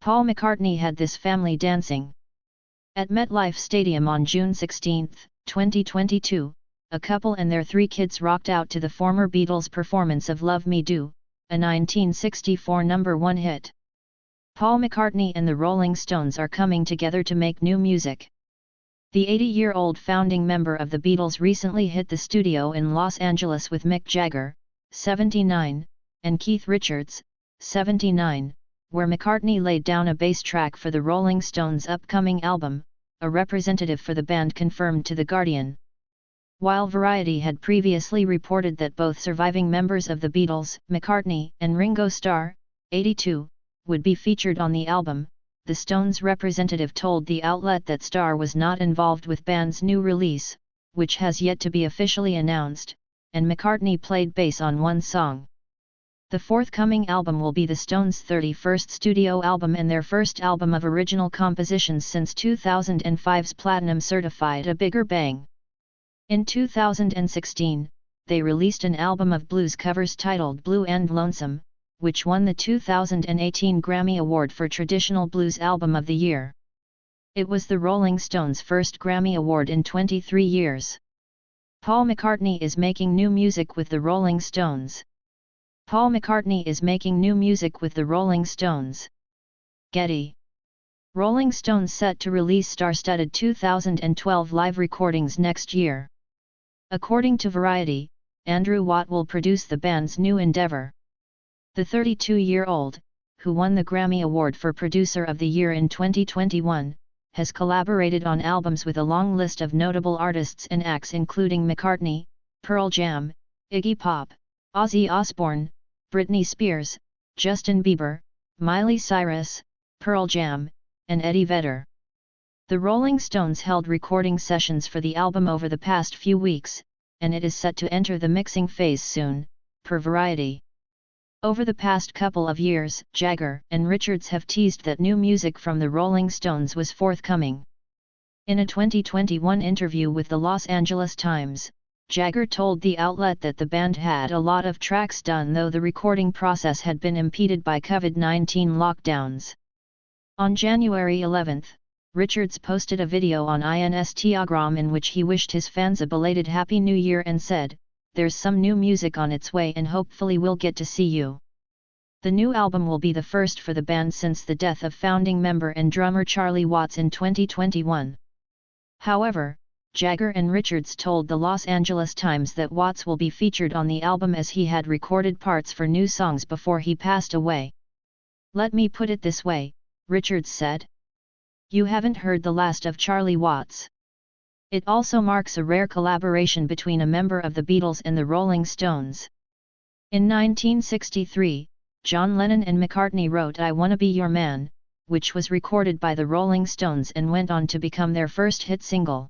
Paul McCartney had this family dancing. At MetLife Stadium on June 16, 2022, a couple and their 3 kids rocked out to the former Beatles performance of Love Me Do, a 1964 #1 hit. Paul McCartney and the Rolling Stones are coming together to make new music. The 80-year-old founding member of the Beatles recently hit the studio in Los Angeles with Mick Jagger, 79, and Keith Richards, 79, where McCartney laid down a bass track for the Rolling Stones' upcoming album, a representative for the band confirmed to The Guardian. While Variety had previously reported that both surviving members of the Beatles, McCartney and Ringo Starr, 82, would be featured on the album, the Stones' representative told the outlet that Starr was not involved with band's new release, which has yet to be officially announced, and McCartney played bass on one song. The forthcoming album will be the Stones' 31st studio album and their first album of original compositions since 2005's platinum-certified A Bigger Bang. In 2016, they released an album of blues covers titled Blue and Lonesome, which won the 2018 Grammy Award for Traditional Blues Album of the Year. It was the Rolling Stones' first Grammy Award in 23 years. Paul McCartney is making new music with the Rolling Stones. Paul McCartney is making new music with the Rolling Stones. Getty. Rolling Stones set to release star-studded 2012 live recordings next year. According to Variety, Andrew Watt will produce the band's new endeavor. The 32-year-old, who won the Grammy Award for Producer of the Year in 2021, has collaborated on albums with a long list of notable artists and acts including McCartney, Pearl Jam, Iggy Pop, Ozzy Osbourne, Britney Spears, Justin Bieber, Miley Cyrus, Pearl Jam, and Eddie Vedder. The Rolling Stones held recording sessions for the album over the past few weeks, and it is set to enter the mixing phase soon, per Variety. Over the past couple of years, Jagger and Richards have teased that new music from the Rolling Stones was forthcoming. In a 2021 interview with the Los Angeles Times, Jagger told the outlet that the band had a lot of tracks done though the recording process had been impeded by COVID-19 lockdowns. On January 11, Richards posted a video on Instagram in which he wished his fans a belated Happy New Year and said, "There's some new music on its way and hopefully we'll get to see you." The new album will be the first for the band since the death of founding member and drummer Charlie Watts in 2021. However, Jagger and Richards told the Los Angeles Times that Watts will be featured on the album as he had recorded parts for new songs before he passed away. "Let me put it this way," Richards said. "You haven't heard the last of Charlie Watts." It also marks a rare collaboration between a member of the Beatles and the Rolling Stones. In 1963, John Lennon and McCartney wrote I Wanna Be Your Man, which was recorded by the Rolling Stones and went on to become their first hit single.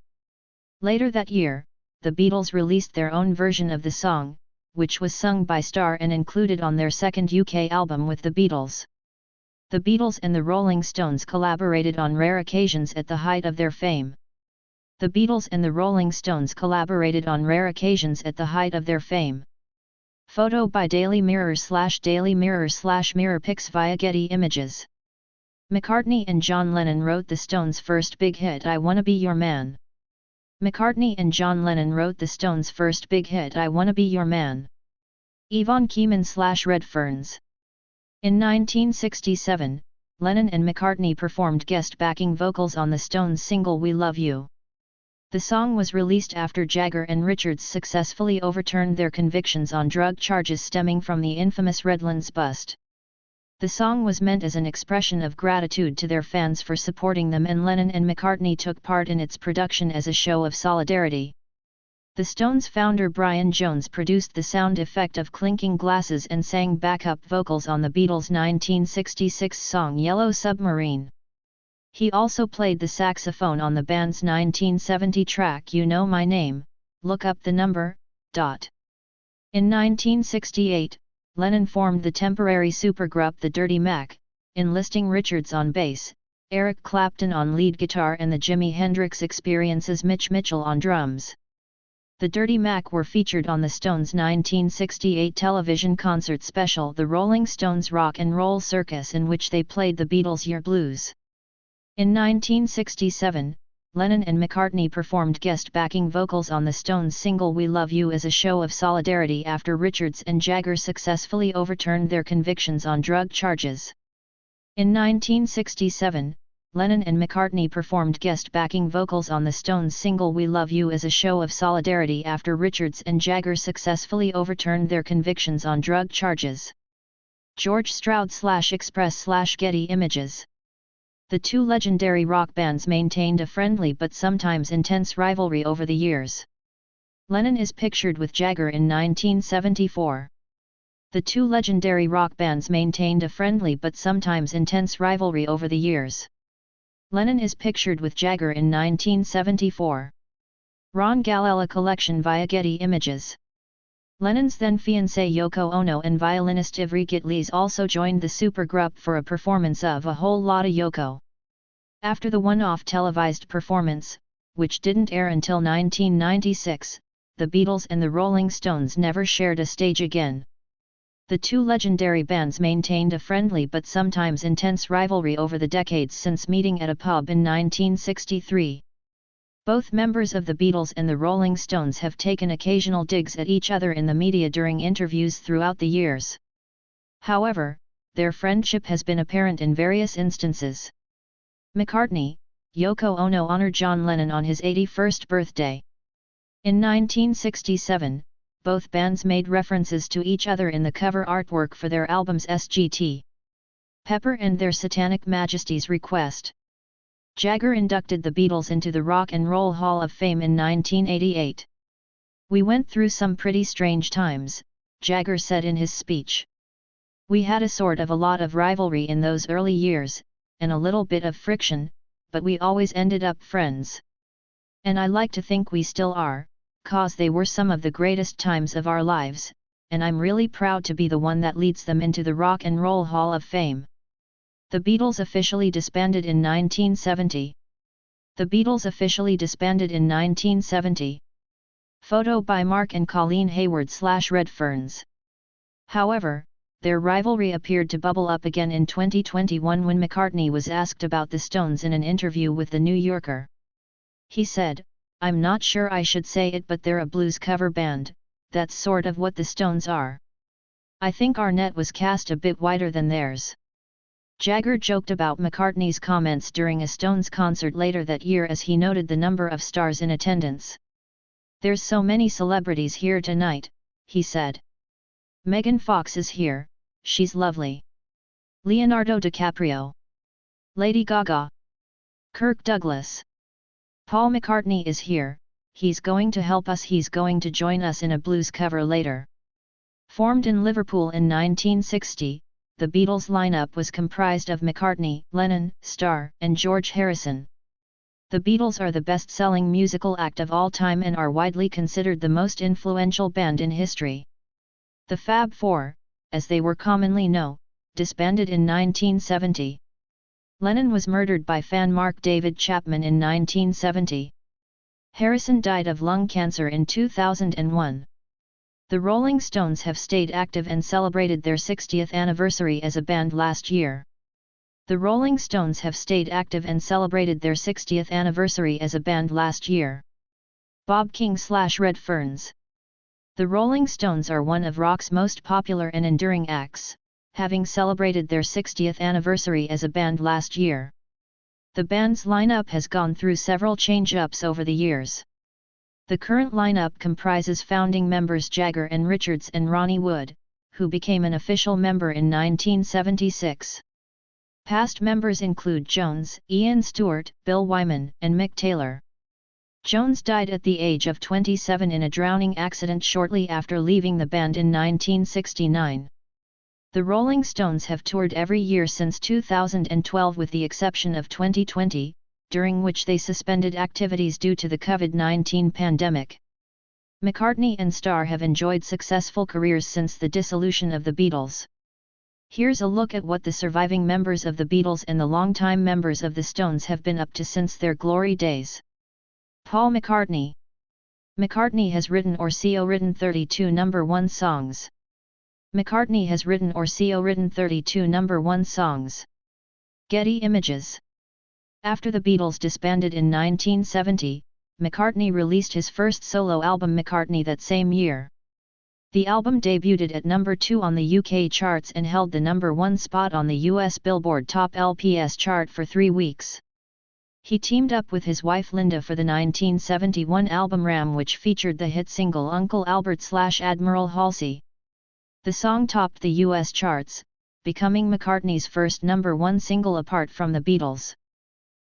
Later that year, the Beatles released their own version of the song, which was sung by Starr and included on their second UK album with the Beatles. The Beatles and the Rolling Stones collaborated on rare occasions at the height of their fame. The Beatles and the Rolling Stones collaborated on rare occasions at the height of their fame. Photo by Daily Mirror/Daily Mirror/Mirror Pics via Getty Images. McCartney and John Lennon wrote the Stones' first big hit I Wanna Be Your Man. McCartney and John Lennon wrote the Stones' first big hit I Wanna Be Your Man. Yvonne Keyman/Red Ferns. In 1967, Lennon and McCartney performed guest backing vocals on the Stones' single We Love You. The song was released after Jagger and Richards successfully overturned their convictions on drug charges stemming from the infamous Redlands bust. The song was meant as an expression of gratitude to their fans for supporting them, and Lennon and McCartney took part in its production as a show of solidarity. The Stones founder Brian Jones produced the sound effect of clinking glasses and sang backup vocals on the Beatles' 1966 song Yellow Submarine. He also played the saxophone on the band's 1970 track You Know My Name, Look Up the Number. In 1968, Lennon formed the temporary supergroup The Dirty Mac, enlisting Richards on bass, Eric Clapton on lead guitar and the Jimi Hendrix Experience's Mitch Mitchell on drums. The Dirty Mac were featured on the Stones' 1968 television concert special The Rolling Stones Rock and Roll Circus, in which they played the Beatles' Year Blues. In 1967, Lennon and McCartney performed guest backing vocals on the Stones' single We Love You as a show of solidarity after Richards and Jagger successfully overturned their convictions on drug charges. In 1967, Lennon and McCartney performed guest backing vocals on the Stones' single We Love You as a show of solidarity after Richards and Jagger successfully overturned their convictions on drug charges. George Stroud /Express /Getty Images. The two legendary rock bands maintained a friendly but sometimes intense rivalry over the years. Lennon is pictured with Jagger in 1974. The two legendary rock bands maintained a friendly but sometimes intense rivalry over the years. Lennon is pictured with Jagger in 1974. Ron Galella collection via Getty Images. Lennon's then-fiancée Yoko Ono and violinist Ivry Gitleys also joined the supergroup for a performance of A Whole Lotta Yoko. After the one-off televised performance, which didn't air until 1996, the Beatles and the Rolling Stones never shared a stage again. The two legendary bands maintained a friendly but sometimes intense rivalry over the decades since meeting at a pub in 1963. Both members of the Beatles and the Rolling Stones have taken occasional digs at each other in the media during interviews throughout the years. However, their friendship has been apparent in various instances. McCartney, Yoko Ono honored John Lennon on his 81st birthday. In 1967, both bands made references to each other in the cover artwork for their albums Sgt. Pepper and Their Satanic Majesty's Request. Jagger inducted the Beatles into the Rock and Roll Hall of Fame in 1988. "We went through some pretty strange times," Jagger said in his speech. "We had a sort of a lot of rivalry in those early years, and a little bit of friction, but we always ended up friends. And I like to think we still are, 'cause they were some of the greatest times of our lives, and I'm really proud to be the one that leads them into the Rock and Roll Hall of Fame." The Beatles officially disbanded in 1970. The Beatles officially disbanded in 1970. Photo by Mark and Colleen Hayward /Red Ferns. However, their rivalry appeared to bubble up again in 2021 when McCartney was asked about the Stones in an interview with The New Yorker. He said, "I'm not sure I should say it, but they're a blues cover band, that's sort of what the Stones are. I think our net was cast a bit wider than theirs." Jagger joked about McCartney's comments during a Stones concert later that year as he noted the number of stars in attendance. "There's so many celebrities here tonight," he said. "Megan Fox is here, she's lovely. Leonardo DiCaprio. Lady Gaga. Kirk Douglas. Paul McCartney is here, he's going to help us, he's going to join us in a blues cover later." Formed in Liverpool in 1960, the Beatles lineup was comprised of McCartney, Lennon, Starr, and George Harrison. The Beatles are the best-selling musical act of all time and are widely considered the most influential band in history. The Fab Four, as they were commonly known, disbanded in 1970. Lennon was murdered by fan Mark David Chapman in 1970. Harrison died of lung cancer in 2001. The Rolling Stones have stayed active and celebrated their 60th anniversary as a band last year. The Rolling Stones have stayed active and celebrated their 60th anniversary as a band last year. Bob King /Red Ferns. The Rolling Stones are one of rock's most popular and enduring acts, having celebrated their 60th anniversary as a band last year. The band's lineup has gone through several change-ups over the years. The current lineup comprises founding members Jagger and Richards and Ronnie Wood, who became an official member in 1976. Past members include Jones, Ian Stewart, Bill Wyman, and Mick Taylor. Jones died at the age of 27 in a drowning accident shortly after leaving the band in 1969. The Rolling Stones have toured every year since 2012 with the exception of 2020, during which they suspended activities due to the COVID-19 pandemic. McCartney and Starr have enjoyed successful careers since the dissolution of the Beatles. Here's a look at what the surviving members of the Beatles and the longtime members of the Stones have been up to since their glory days. Paul McCartney. McCartney has written or co-written 32 number 1 songs. McCartney has written or co-written 32 number 1 songs. Getty Images. After the Beatles disbanded in 1970, McCartney released his first solo album McCartney that same year. The album debuted at number 2 on the UK charts and held the number 1 spot on the US Billboard Top LPS chart for 3 weeks. He teamed up with his wife Linda for the 1971 album Ram, which featured the hit single Uncle Albert/Admiral Halsey. The song topped the US charts, becoming McCartney's first number 1 single apart from the Beatles.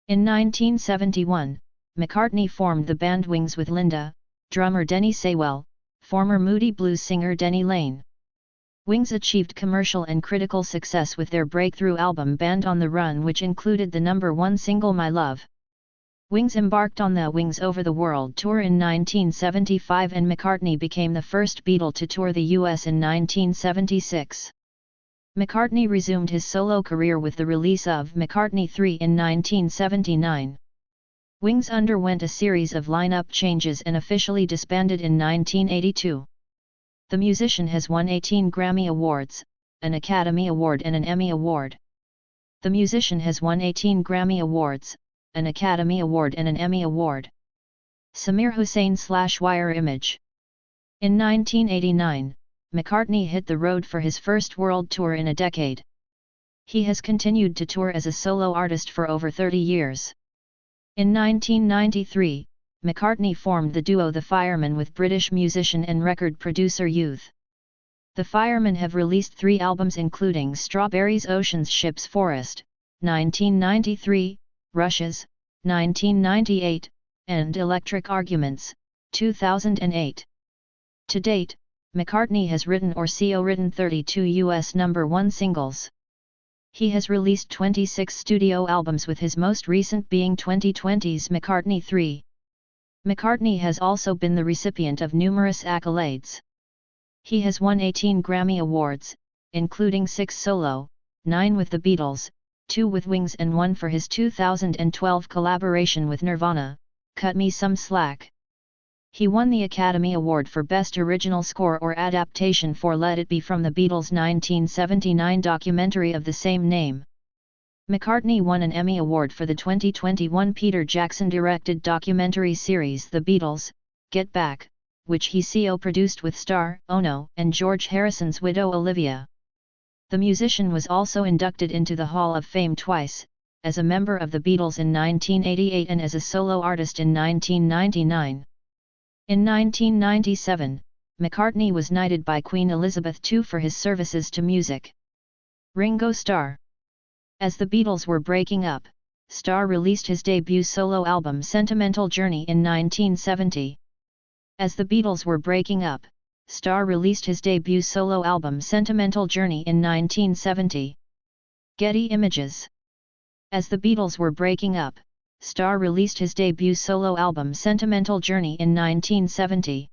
In 1971, McCartney formed the band Wings with Linda, drummer Denny Sewell, former Moody Blues singer Denny Laine. Wings achieved commercial and critical success with their breakthrough album Band on the Run, which included the number 1 single My Love. Wings embarked on the Wings Over the World tour in 1975, and McCartney became the first Beatle to tour the US in 1976. McCartney resumed his solo career with the release of McCartney 3 in 1979. Wings underwent a series of lineup changes and officially disbanded in 1982. The musician has won 18 Grammy Awards, an Academy Award and an Emmy Award. The musician has won 18 Grammy Awards, an Academy Award and an Emmy Award. Samir Hussain/Wire Image. In 1989, McCartney hit the road for his first world tour in a decade. He has continued to tour as a solo artist for over 30 years. In 1993, McCartney formed the duo The Firemen with British musician and record producer Youth. The Firemen have released 3 albums including Strawberries, Oceans, Ships, Forest, 1993, Rushes, 1998, and Electric Arguments, 2008. To date, McCartney has written or co-written 32 US number 1 singles. He has released 26 studio albums, with his most recent being 2020's McCartney 3. McCartney has also been the recipient of numerous accolades. He has won 18 Grammy Awards, including 6 solo, 9 with the Beatles, 2 with Wings and 1 for his 2012 collaboration with Nirvana, Cut Me Some Slack. He won the Academy Award for Best Original Score or Adaptation for Let It Be from the Beatles' 1979 documentary of the same name. McCartney won an Emmy Award for the 2021 Peter Jackson-directed documentary series The Beatles, Get Back, which he co-produced with Starr, Ono, and George Harrison's widow Olivia. The musician was also inducted into the Hall of Fame twice, as a member of the Beatles in 1988 and as a solo artist in 1999. In 1997, McCartney was knighted by Queen Elizabeth II for his services to music. Ringo Starr. As the Beatles were breaking up, Starr released his debut solo album Sentimental Journey in 1970. As the Beatles were breaking up, Starr released his debut solo album Sentimental Journey in 1970. Getty Images. As the Beatles were breaking up, Starr released his debut solo album Sentimental Journey in 1970.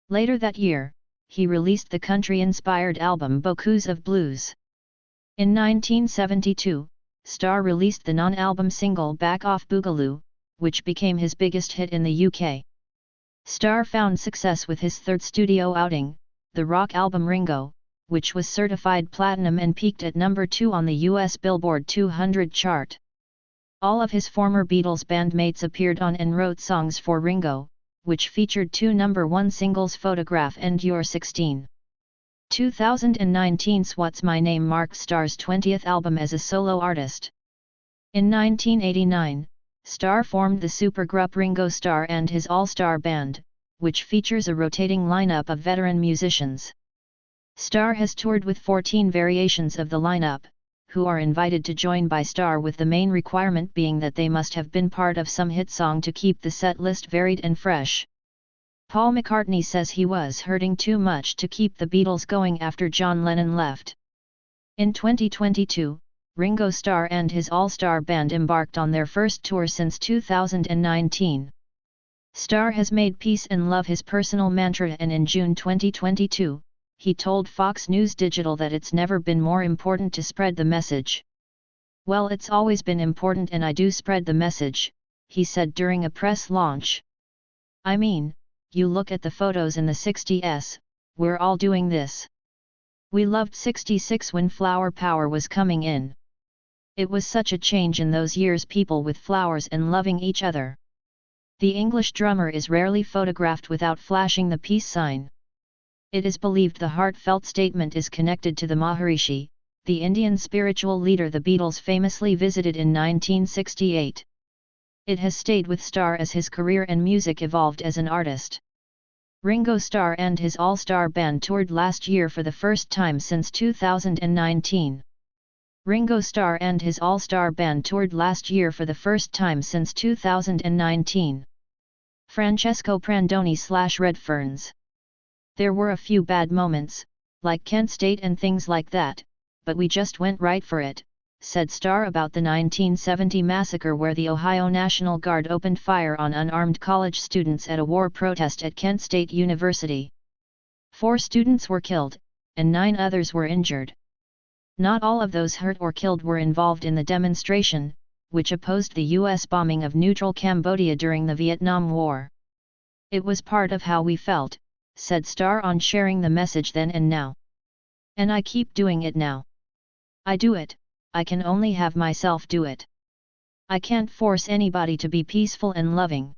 Later that year, he released the country-inspired album Bocuse of Blues. In 1972, Starr released the non-album single Back Off Boogaloo, which became his biggest hit in the UK. Starr found success with his third studio outing, the rock album Ringo, which was certified platinum and peaked at number 2 on the US Billboard 200 chart. All of his former Beatles bandmates appeared on and wrote songs for Ringo, which featured 2 number 1 singles, Photograph and You're 16. 2019's What's My Name marked Starr's 20th album as a solo artist. In 1989, Starr formed the supergroup Ringo Starr and his All-Star Band, which features a rotating lineup of veteran musicians. Starr has toured with 14 variations of the lineup, who are invited to join by Starr, with the main requirement being that they must have been part of some hit song to keep the set list varied and fresh. Paul McCartney says he was hurting too much to keep the Beatles going after John Lennon left. In 2022, Ringo Starr and his All-Star Band embarked on their first tour since 2019. Starr has made peace and love his personal mantra, and in June 2022, he told Fox News Digital that it's never been more important to spread the message. "Well, it's always been important and I do spread the message," he said during a press launch. "I mean, you look at the photos in the 60s, we're all doing this. We loved 66 when flower power was coming in. It was such a change in those years, people with flowers and loving each other. The English drummer is rarely photographed without flashing the peace sign. It is believed the heartfelt statement is connected to the Maharishi, the Indian spiritual leader the Beatles famously visited in 1968. It has stayed with Starr as his career and music evolved as an artist. Ringo Starr and his all-star band toured last year for the first time since 2019. Ringo Starr and his all-star band toured last year for the first time since 2019. Francesco Prandoni/Red Ferns. There were a few bad moments, like Kent State and things like that, but we just went right for it, said Starr about the 1970 massacre where the Ohio National Guard opened fire on unarmed college students at a war protest at Kent State University. 4 students were killed, and 9 others were injured. Not all of those hurt or killed were involved in the demonstration, which opposed the U.S. bombing of neutral Cambodia during the Vietnam War. It was part of how we felt, said Starr on sharing the message then and now. And I keep doing it now. I do it, I can only have myself do it. I can't force anybody to be peaceful and loving.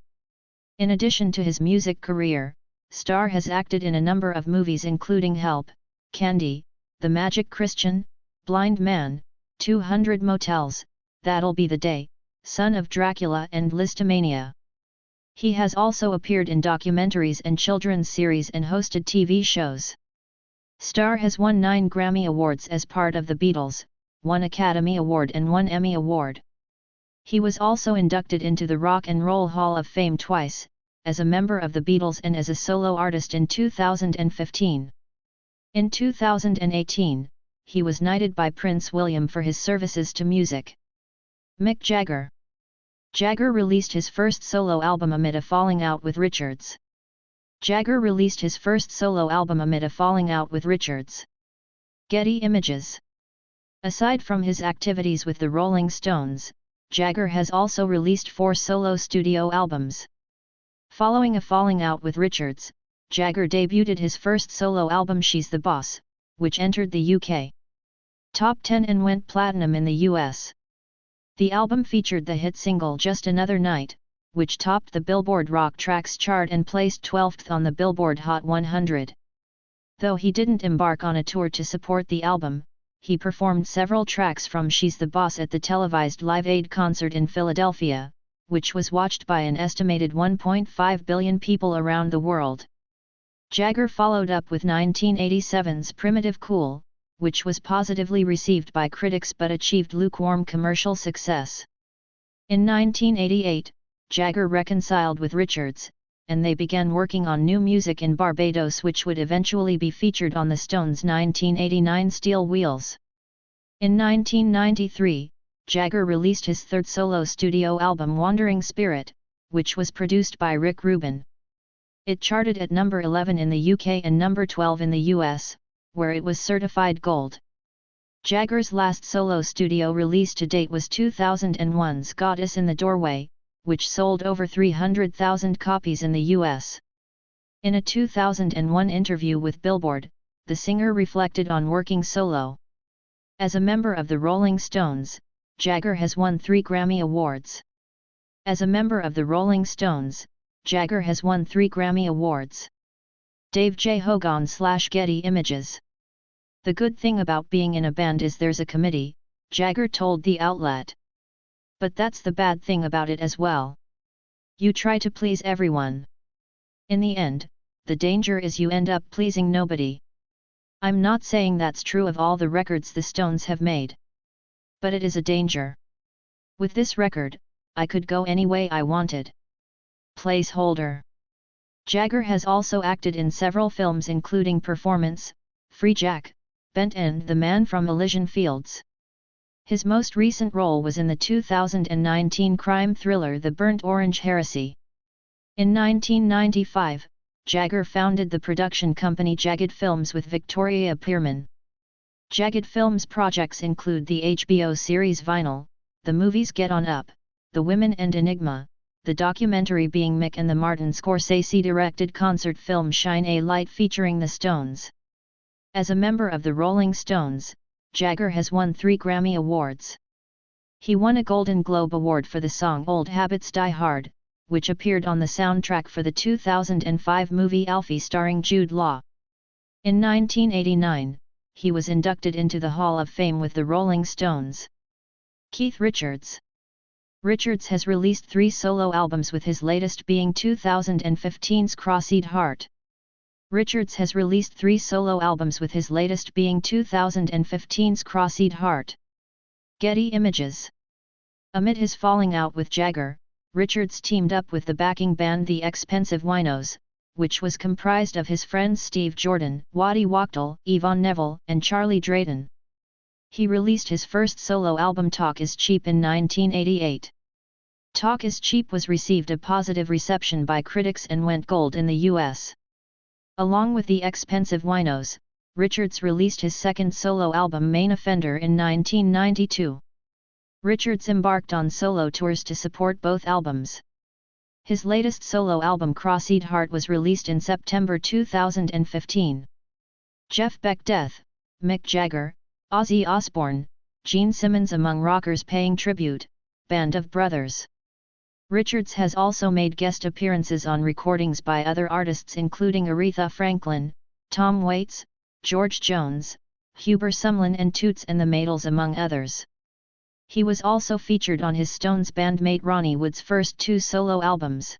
In addition to his music career, Starr has acted in a number of movies including Help, Candy, The Magic Christian, Blind Man, 200 Motels, That'll Be the Day, Son of Dracula and Listomania. He has also appeared in documentaries and children's series and hosted TV shows. Starr has won 9 Grammy Awards as part of the Beatles, 1 Academy Award and 1 Emmy Award. He was also inducted into the Rock and Roll Hall of Fame twice, as a member of the Beatles and as a solo artist in 2015. In 2018, he was knighted by Prince William for his services to music. Mick Jagger. Jagger released his first solo album amid a falling out with Richards. Jagger released his first solo album amid a falling out with Richards. Getty Images. Aside from his activities with the Rolling Stones, Jagger has also released 4 solo studio albums. Following a falling out with Richards, Jagger debuted his first solo album She's the Boss, which entered the UK Top 10 and went platinum in the US. The album featured the hit single Just Another Night, which topped the Billboard Rock Tracks chart and placed 12th on the Billboard Hot 100. Though he didn't embark on a tour to support the album, he performed several tracks from She's the Boss at the televised Live Aid concert in Philadelphia, which was watched by an estimated 1.5 billion people around the world. Jagger followed up with 1987's Primitive Cool, which was positively received by critics but achieved lukewarm commercial success. In 1988, Jagger reconciled with Richards, and they began working on new music in Barbados which would eventually be featured on the Stones' 1989 Steel Wheels. In 1993, Jagger released his third solo studio album Wandering Spirit, which was produced by Rick Rubin. It charted at number 11 in the UK and number 12 in the US, where it was certified gold. Jagger's last solo studio release to date was 2001's Goddess in the Doorway, which sold over 300,000 copies in the US. In a 2001 interview with Billboard, the singer reflected on working solo. As a member of the Rolling Stones, Jagger has won 3 Grammy Awards. As a member of the Rolling Stones, Jagger has won 3 Grammy Awards. Dave J. Hogan/Getty Images. The good thing about being in a band is there's a committee, Jagger told the outlet. But that's the bad thing about it as well. You try to please everyone. In the end, the danger is you end up pleasing nobody. I'm not saying that's true of all the records the Stones have made. But it is a danger. With this record, I could go any way I wanted. Placeholder. Jagger has also acted in several films including Performance, Free Jack, Bent and The Man from Elysian Fields. His most recent role was in the 2019 crime thriller The Burnt Orange Heresy. In 1995, Jagger founded the production company Jagged Films with Victoria Pearman. Jagged Films projects include the HBO series Vinyl, the movies Get On Up, The Women and Enigma, the documentary being Mick and the Martin Scorsese-directed concert film Shine a Light featuring the Stones. As a member of the Rolling Stones, Jagger has won 3 Grammy Awards. He won a Golden Globe Award for the song Old Habits Die Hard, which appeared on the soundtrack for the 2005 movie Alfie starring Jude Law. In 1989, he was inducted into the Hall of Fame with the Rolling Stones. Keith Richards. Richards has released 3 solo albums, with his latest being 2015's Cross-Eyed Heart. Richards has released 3 solo albums, with his latest being 2015's Cross-Eyed Heart. Getty Images. Amid his falling out with Jagger, Richards teamed up with the backing band The Expensive Winos, which was comprised of his friends Steve Jordan, Waddy Wachtel, Yvonne Neville, and Charlie Drayton. He released his first solo album Talk is Cheap in 1988. Talk is Cheap was received a positive reception by critics and went gold in the US. Along with The Expensive Winos, Richards released his second solo album Main Offender in 1992. Richards embarked on solo tours to support both albums. His latest solo album Cross-Eyed Heart was released in September 2015. Jeff Beck Death, Mick Jagger, Ozzy Osbourne, Gene Simmons among rockers paying tribute, Band of Brothers. Richards has also made guest appearances on recordings by other artists including Aretha Franklin, Tom Waits, George Jones, Huber Sumlin and Toots and the Maytals among others. He was also featured on his Stones bandmate Ronnie Wood's first 2 solo albums.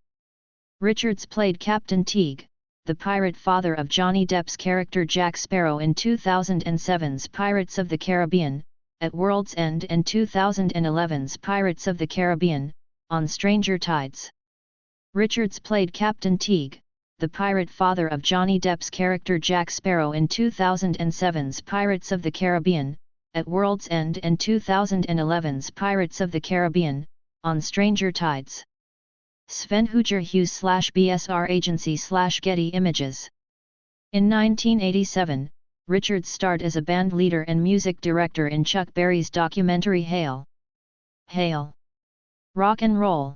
Richards played Captain Teague, the pirate father of Johnny Depp's character Jack Sparrow in 2007's Pirates of the Caribbean, at World's End, and 2011's Pirates of the Caribbean, on Stranger Tides. Richards played Captain Teague, the pirate father of Johnny Depp's character Jack Sparrow in 2007's Pirates of the Caribbean, at World's End, and 2011's Pirates of the Caribbean, on Stranger Tides. Sven Hooger Hughes /BSR Agency /Getty Images. In 1987, Richards starred as a band leader and music director in Chuck Berry's documentary Hail! Hail! Rock and Roll!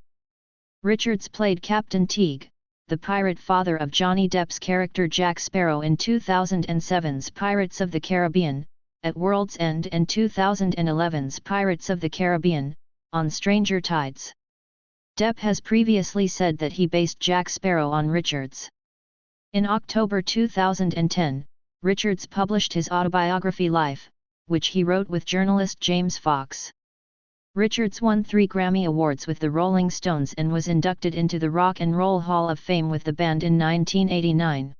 Richards played Captain Teague, the pirate father of Johnny Depp's character Jack Sparrow in 2007's Pirates of the Caribbean, at World's End, and 2011's Pirates of the Caribbean, on Stranger Tides. Depp has previously said that he based Jack Sparrow on Richards. In October 2010, Richards published his autobiography Life, which he wrote with journalist James Fox. Richards won 3 Grammy Awards with the Rolling Stones and was inducted into the Rock and Roll Hall of Fame with the band in 1989.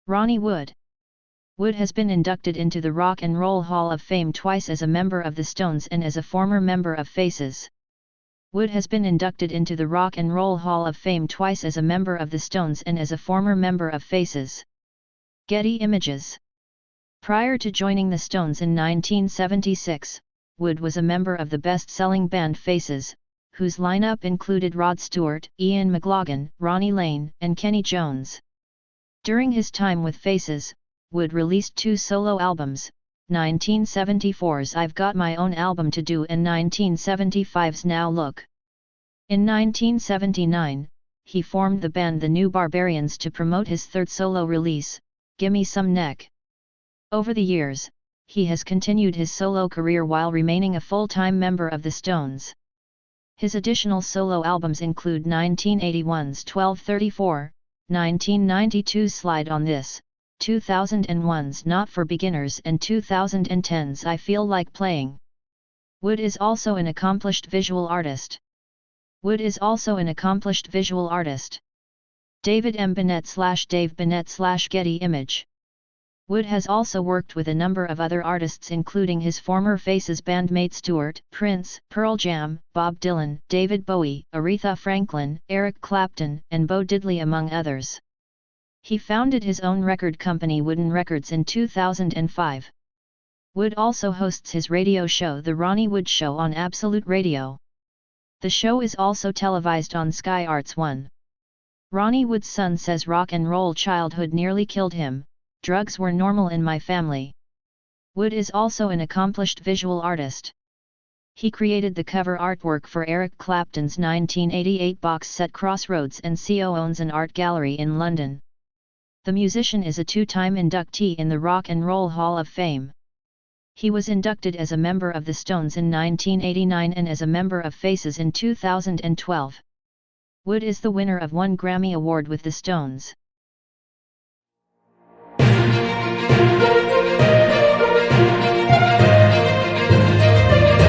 Ronnie Wood. Wood has been inducted into the Rock and Roll Hall of Fame twice as a member of the Stones and as a former member of Faces. Wood has been inducted into the Rock and Roll Hall of Fame twice as a member of the Stones and as a former member of Faces. Getty Images. Prior to joining the Stones in 1976, Wood was a member of the best-selling band Faces, whose lineup included Rod Stewart, Ian McLagan, Ronnie Lane, and Kenny Jones. During his time with Faces, Wood released 2 solo albums, 1974's I've Got My Own Album to Do and 1975's Now Look. In 1979, he formed the band The New Barbarians to promote his third solo release, Gimme Some Neck. Over the years, he has continued his solo career while remaining a full-time member of the Stones. His additional solo albums include 1981's 1234, 1992's Slide on This, 2001's Not for Beginners and 2010's I Feel Like Playing. Wood is also an accomplished visual artist. David M. Bennett /Dave Bennett /Getty Image. Wood has also worked with a number of other artists including his former Faces bandmates Stewart, Prince, Pearl Jam, Bob Dylan, David Bowie, Aretha Franklin, Eric Clapton, and Bo Diddley among others. He founded his own record company Wooden Records in 2005. Wood also hosts his radio show The Ronnie Wood Show on Absolute Radio. The show is also televised on Sky Arts 1. Ronnie Wood's son says rock and roll childhood nearly killed him. Drugs were normal in my family. Wood is also an accomplished visual artist. He created the cover artwork for Eric Clapton's 1988 box set Crossroads and co-owns an art gallery in London. The musician is a two-time inductee in the Rock and Roll Hall of Fame. He was inducted as a member of the Stones in 1989 and as a member of Faces in 2012. Wood is the winner of one Grammy Award with the Stones.